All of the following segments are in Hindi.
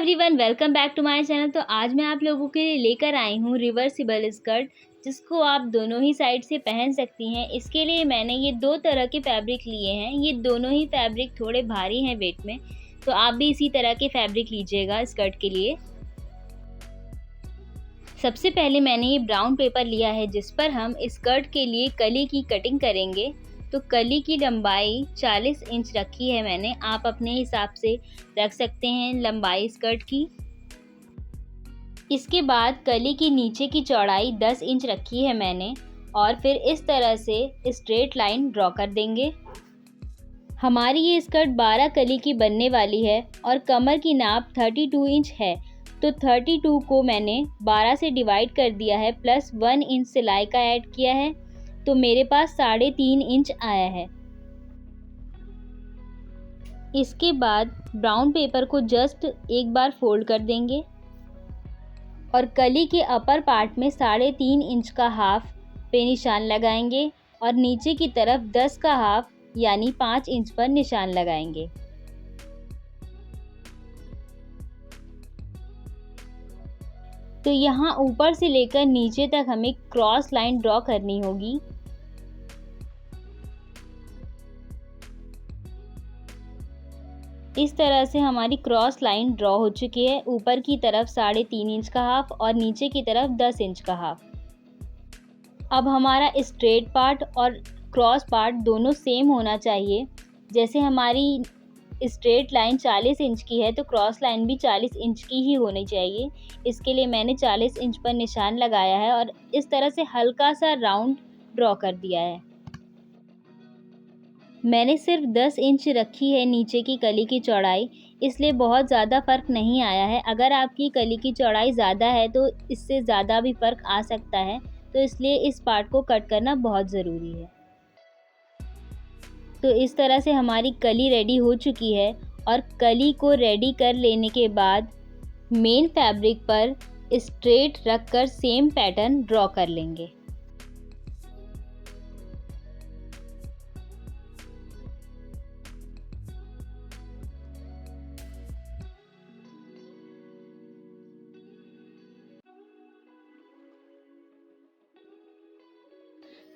Everyone, welcome back to my channel. तो आज मैं आप लोगों के लिए लेकर आई हूँ रिवर्सिबल स्कर्ट, जिसको आप दोनों ही साइड से पहन सकती हैं। इसके लिए मैंने ये दो तरह के फैब्रिक लिए हैं। ये दोनों ही फैब्रिक थोड़े भारी हैं वेट में, तो आप भी इसी तरह के फैब्रिक लीजिएगा स्कर्ट के लिए। सबसे पहले मैंने ये ब्राउन पेपर लिया है, जिस पर हम स्कर्ट के लिए कली की कटिंग करेंगे। तो कली की लंबाई 40 इंच रखी है मैंने, आप अपने हिसाब से रख सकते हैं लंबाई स्कर्ट की। इसके बाद कली की नीचे की चौड़ाई 10 इंच रखी है मैंने, और फिर इस तरह से स्ट्रेट लाइन ड्रॉ कर देंगे। हमारी ये स्कर्ट 12 कली की बनने वाली है और कमर की नाप 32 इंच है। तो 32 को मैंने 12 से डिवाइड कर दिया है, प्लस 1 इंच सिलाई का ऐड किया है, तो मेरे पास 3.5 इंच आया है। इसके बाद ब्राउन पेपर को जस्ट एक बार फोल्ड कर देंगे और कली के अपर पार्ट में 3.5 इंच का हाफ पे निशान लगाएंगे और नीचे की तरफ 10 का हाफ यानी 5 इंच पर निशान लगाएंगे। तो यहाँ ऊपर से लेकर नीचे तक हमें क्रॉस लाइन ड्रॉ करनी होगी। इस तरह से हमारी क्रॉस लाइन ड्रॉ हो चुकी है। ऊपर की तरफ 3.5 इंच का हाफ और नीचे की तरफ 10 इंच का हाफ। अब हमारा स्ट्रेट पार्ट और क्रॉस पार्ट दोनों सेम होना चाहिए। जैसे हमारी स्ट्रेट लाइन 40 इंच की है, तो क्रॉस लाइन भी 40 इंच की ही होनी चाहिए। इसके लिए मैंने 40 इंच पर निशान लगाया है और इस तरह से हल्का सा राउंड ड्रॉ कर दिया है। मैंने सिर्फ 10 इंच रखी है नीचे की कली की चौड़ाई, इसलिए बहुत ज़्यादा फ़र्क नहीं आया है। अगर आपकी कली की चौड़ाई ज़्यादा है तो इससे ज़्यादा भी फ़र्क आ सकता है, तो इसलिए इस पार्ट को कट करना बहुत ज़रूरी है। तो इस तरह से हमारी कली रेडी हो चुकी है और कली को रेडी कर लेने के बाद मेन फैब्रिक पर स्ट्रेट रखकर सेम पैटर्न ड्रॉ कर लेंगे।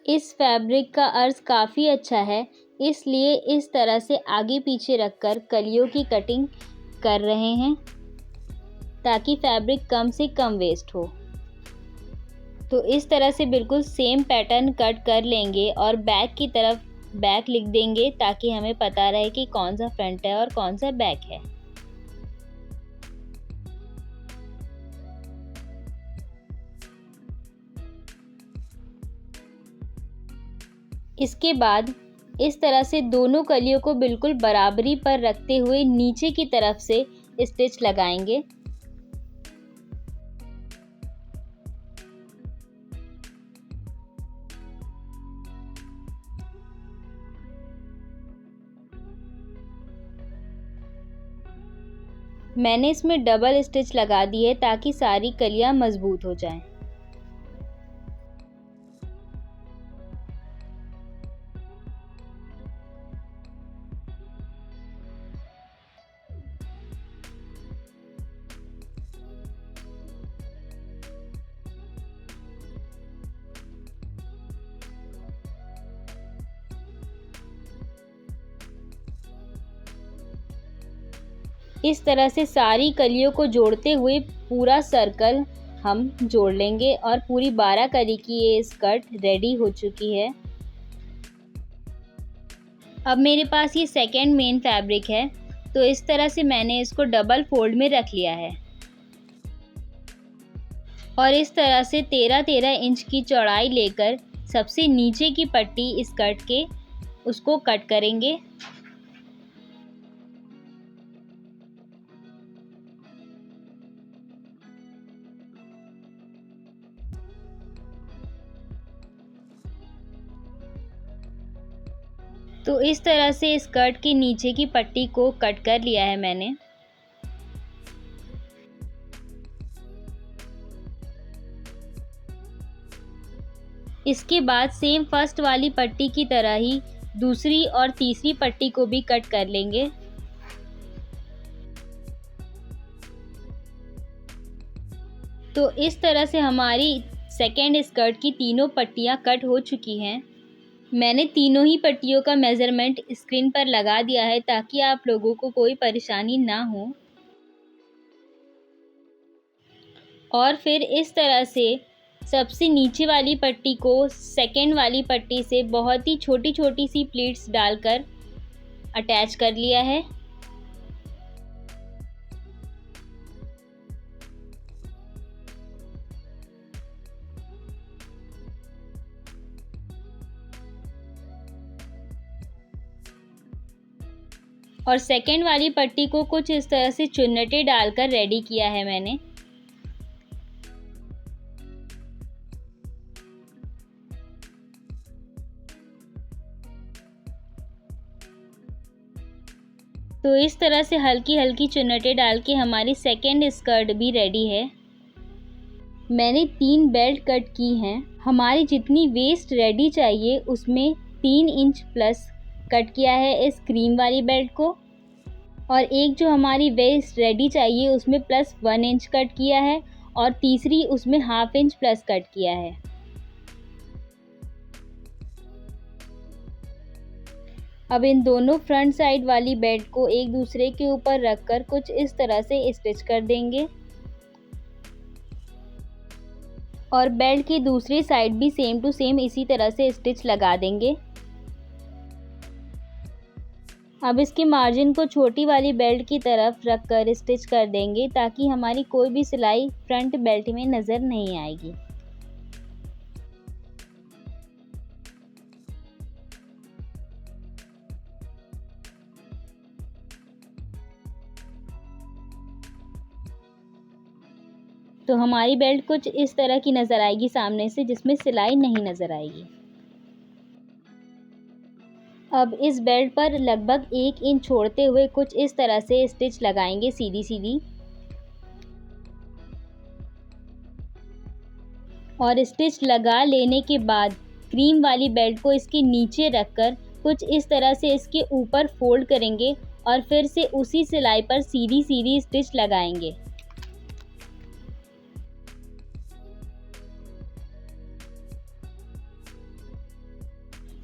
इस फैब्रिक का अर्ज काफ़ी अच्छा है, इसलिए इस तरह से आगे पीछे रखकर कलियों की कटिंग कर रहे हैं, ताकि फैब्रिक कम से कम वेस्ट हो। तो इस तरह से बिल्कुल सेम पैटर्न कट कर लेंगे और बैक की तरफ बैक लिख देंगे, ताकि हमें पता रहे कि कौन सा फ्रंट है और कौन सा बैक है। इसके बाद इस तरह से दोनों कलियों को बिल्कुल बराबरी पर रखते हुए नीचे की तरफ से स्टिच लगाएंगे। मैंने इसमें डबल स्टिच लगा दी है, ताकि सारी कलियां मजबूत हो जाएं। इस तरह से सारी कलियों को जोड़ते हुए पूरा सर्कल हम जोड़ लेंगे और पूरी 12 कली की ये स्कर्ट रेडी हो चुकी है। अब मेरे पास ये सेकेंड मेन फैब्रिक है, तो इस तरह से मैंने इसको डबल फोल्ड में रख लिया है और इस तरह से 13-13 इंच की चौड़ाई लेकर सबसे नीचे की पट्टी स्कर्ट के उसको कट करेंगे। तो इस तरह से स्कर्ट के नीचे की पट्टी को कट कर लिया है मैंने। इसके बाद सेम फर्स्ट वाली पट्टी की तरह ही दूसरी और तीसरी पट्टी को भी कट कर लेंगे। तो इस तरह से हमारी सेकेंड स्कर्ट की तीनों पट्टियाँ कट हो चुकी हैं। मैंने तीनों ही पट्टियों का मेज़रमेंट स्क्रीन पर लगा दिया है ताकि आप लोगों को कोई परेशानी ना हो। और फिर इस तरह से सबसे नीचे वाली पट्टी को सेकेंड वाली पट्टी से बहुत ही छोटी-छोटी सी प्लीट्स डालकर अटैच कर लिया है। और सेकेंड वाली पट्टी को कुछ इस तरह से चुन्नटें डालकर रेडी किया है मैंने। तो इस तरह से हल्की हल्की चुन्नटें डाल के हमारी सेकेंड स्कर्ट भी रेडी है। मैंने 3 बेल्ट कट की हैं। हमारी जितनी वेस्ट रेडी चाहिए उसमें 3 इंच प्लस कट किया है इस क्रीम वाली बेल्ट को, और एक जो हमारी वेस्ट रेडी चाहिए उसमें प्लस 1 इंच कट किया है, और तीसरी उसमें हाफ इंच प्लस कट किया है। अब इन दोनों फ्रंट साइड वाली बेल्ट को एक दूसरे के ऊपर रखकर कुछ इस तरह से स्टिच कर देंगे, और बेल्ट की दूसरी साइड भी सेम टू सेम इसी तरह से स्टिच लगा देंगे। अब इसके मार्जिन को छोटी वाली बेल्ट की तरफ रखकर स्टिच कर देंगे ताकि हमारी कोई भी सिलाई फ्रंट बेल्ट में नज़र नहीं आएगी। तो हमारी बेल्ट कुछ इस तरह की नज़र आएगी सामने से, जिसमें सिलाई नहीं नज़र आएगी। अब इस बेल्ट पर लगभग 1 इंच छोड़ते हुए कुछ इस तरह से स्टिच लगाएंगे सीधी सीधी, और स्टिच लगा लेने के बाद क्रीम वाली बेल्ट को इसके नीचे रखकर कुछ इस तरह से इसके ऊपर फोल्ड करेंगे और फिर से उसी सिलाई पर सीधी सीधी स्टिच लगाएंगे।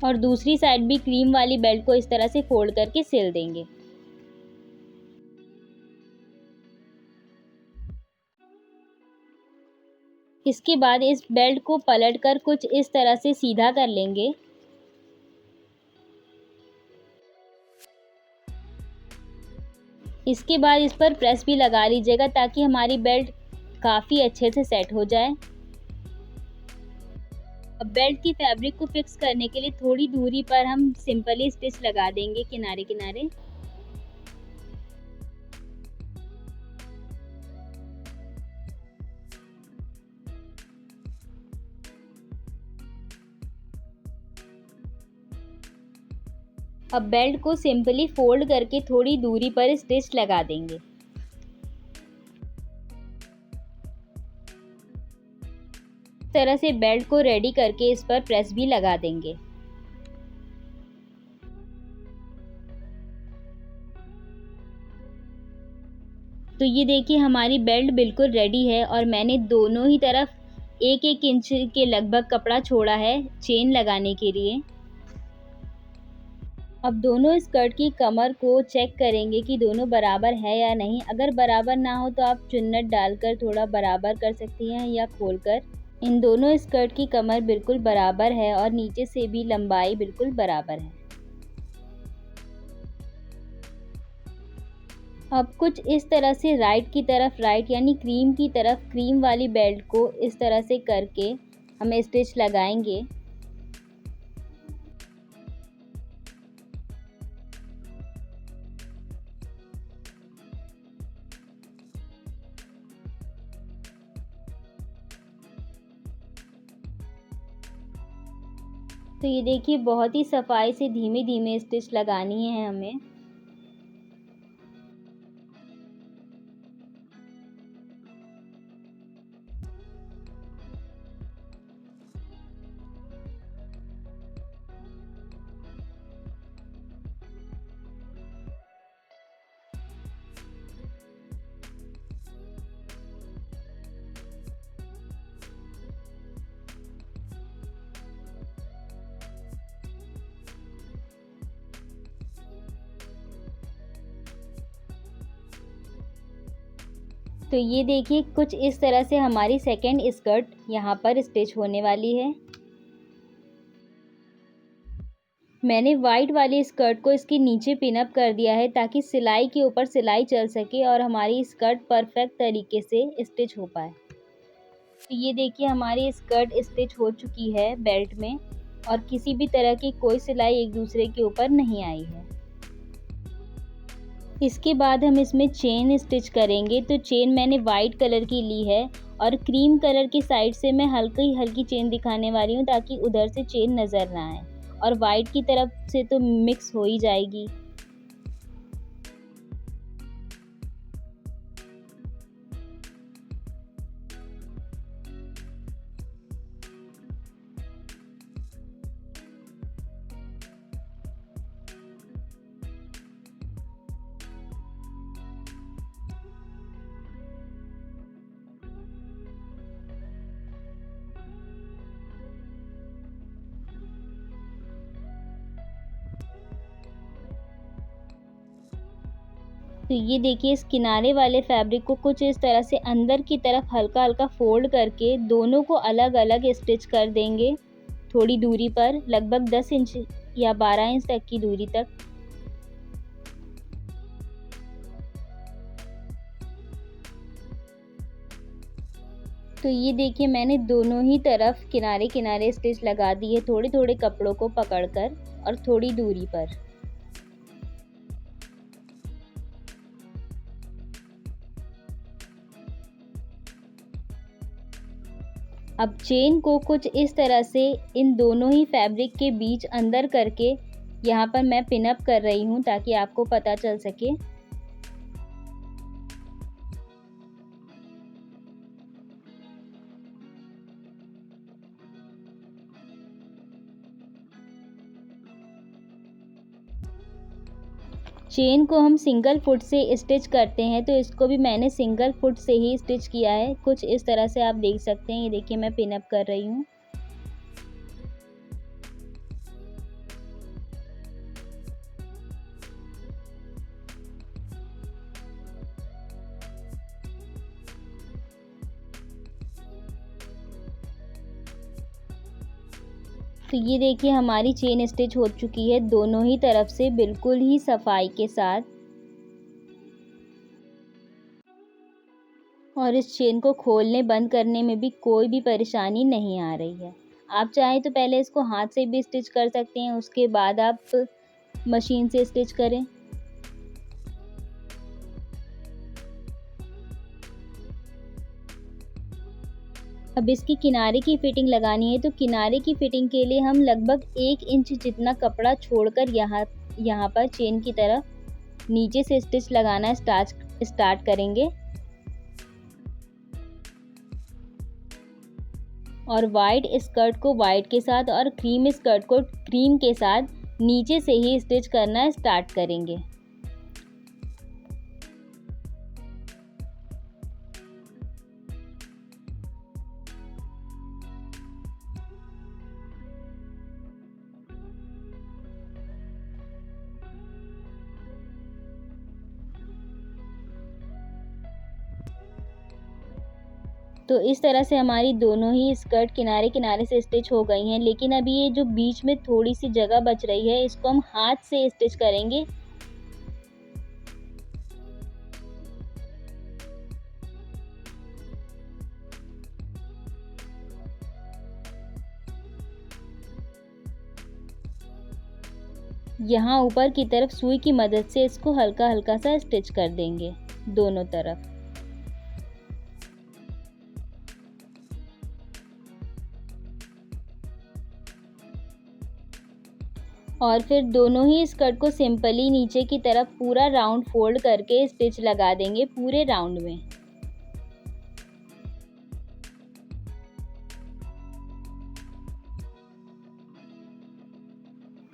और दूसरी साइड भी क्रीम वाली बेल्ट को इस तरह से फोल्ड करके सिल देंगे। इसके बाद इस बेल्ट को पलटकर कुछ इस तरह से सीधा कर लेंगे। इसके बाद इस पर प्रेस भी लगा लीजिएगा ताकि हमारी बेल्ट काफ़ी अच्छे से सेट हो जाए। अब बेल्ट की फैब्रिक को फिक्स करने के लिए थोड़ी दूरी पर हम सिंपली स्टिच लगा देंगे किनारे किनारे। अब बेल्ट को सिंपली फोल्ड करके थोड़ी दूरी पर स्टिच लगा देंगे। इस तरह से बेल्ट को रेडी करके इस पर प्रेस भी लगा देंगे। तो ये देखिए हमारी बेल्ट बिल्कुल रेडी है, और मैंने दोनों ही तरफ 1-1 इंच के लगभग कपड़ा छोड़ा है चेन लगाने के लिए। अब दोनों स्कर्ट की कमर को चेक करेंगे कि दोनों बराबर है या नहीं। अगर बराबर ना हो तो आप चुन्नट डालकर थोड़ा बराबर कर सकती हैं या खोलकर। इन दोनों स्कर्ट की कमर बिल्कुल बराबर है और नीचे से भी लंबाई बिल्कुल बराबर है। अब कुछ इस तरह से राइट की तरफ राइट यानी क्रीम की तरफ क्रीम वाली बेल्ट को इस तरह से करके हम स्टिच लगाएंगे। तो ये देखिए बहुत ही सफाई से धीमे धीमे स्टिच लगानी है हमें। तो ये देखिए कुछ इस तरह से हमारी सेकेंड स्कर्ट यहाँ पर स्टिच होने वाली है। मैंने वाइट वाली स्कर्ट को इसके नीचे पिन अप कर दिया है ताकि सिलाई के ऊपर सिलाई चल सके और हमारी स्कर्ट परफेक्ट तरीके से स्टिच हो पाए। तो ये देखिए हमारी स्कर्ट स्टिच हो चुकी है बेल्ट में और किसी भी तरह की कोई सिलाई एक दूसरे के ऊपर नहीं आई है। इसके बाद हम इसमें चेन स्टिच करेंगे। तो चेन मैंने वाइट कलर की ली है और क्रीम कलर की साइड से मैं हल्की हल्की चेन दिखाने वाली हूँ ताकि उधर से चेन नज़र ना आए, और वाइट की तरफ से तो मिक्स हो ही जाएगी। तो ये देखिए इस किनारे वाले फैब्रिक को कुछ इस तरह से अंदर की तरफ हल्का हल्का फोल्ड करके दोनों को अलग अलग स्टिच कर देंगे, थोड़ी दूरी पर, लगभग 10 इंच या 12 इंच तक की दूरी तक। तो ये देखिए मैंने दोनों ही तरफ किनारे किनारे स्टिच लगा दिए, थोड़े थोड़े कपड़ों को पकड़कर और थोड़ी दूरी पर। अब चेन को कुछ इस तरह से इन दोनों ही फैब्रिक के बीच अंदर करके यहाँ पर मैं पिन अप कर रही हूँ ताकि आपको पता चल सके। चेन को हम सिंगल फुट से स्टिच करते हैं, तो इसको भी मैंने सिंगल फुट से ही स्टिच किया है। कुछ इस तरह से आप देख सकते हैं। ये देखिए मैं पिन अप कर रही हूँ। तो ये देखिए हमारी चेन स्टिच हो चुकी है दोनों ही तरफ से बिल्कुल ही सफाई के साथ, और इस चेन को खोलने बंद करने में भी कोई भी परेशानी नहीं आ रही है। आप चाहें तो पहले इसको हाथ से भी स्टिच कर सकते हैं, उसके बाद आप मशीन से स्टिच करें। अब इसकी किनारे की फिटिंग लगानी है। तो किनारे की फिटिंग के लिए हम लगभग 1 इंच जितना कपड़ा छोड़कर यहाँ पर चेन की तरफ नीचे से स्टिच लगाना स्टार्ट करेंगे, और वाइट स्कर्ट को वाइट के साथ और क्रीम स्कर्ट को क्रीम के साथ नीचे से ही स्टिच करना स्टार्ट करेंगे। तो इस तरह से हमारी दोनों ही स्कर्ट किनारे किनारे से स्टिच हो गई हैं, लेकिन अभी ये जो बीच में थोड़ी सी जगह बच रही है इसको हम हाथ से स्टिच करेंगे। यहाँ ऊपर की तरफ सुई की मदद से इसको हल्का हल्का सा स्टिच कर देंगे दोनों तरफ। और फिर दोनों ही स्कर्ट को सिंपली नीचे की तरफ पूरा राउंड फोल्ड करके स्टिच लगा देंगे पूरे राउंड में।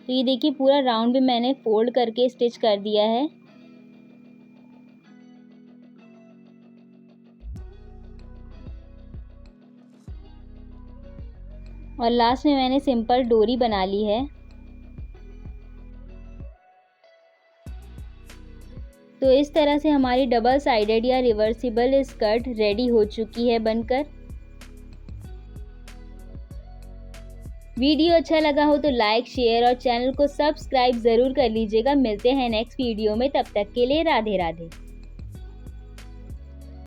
तो ये देखिए पूरा राउंड भी मैंने फोल्ड करके स्टिच कर दिया है। और लास्ट में मैंने सिंपल डोरी बना ली है। तो इस तरह से हमारी डबल साइडेड या रिवर्सिबल स्कर्ट रेडी हो चुकी है बनकर। वीडियो अच्छा लगा हो तो लाइक, शेयर और चैनल को सब्सक्राइब ज़रूर कर लीजिएगा। मिलते हैं नेक्स्ट वीडियो में, तब तक के लिए राधे राधे।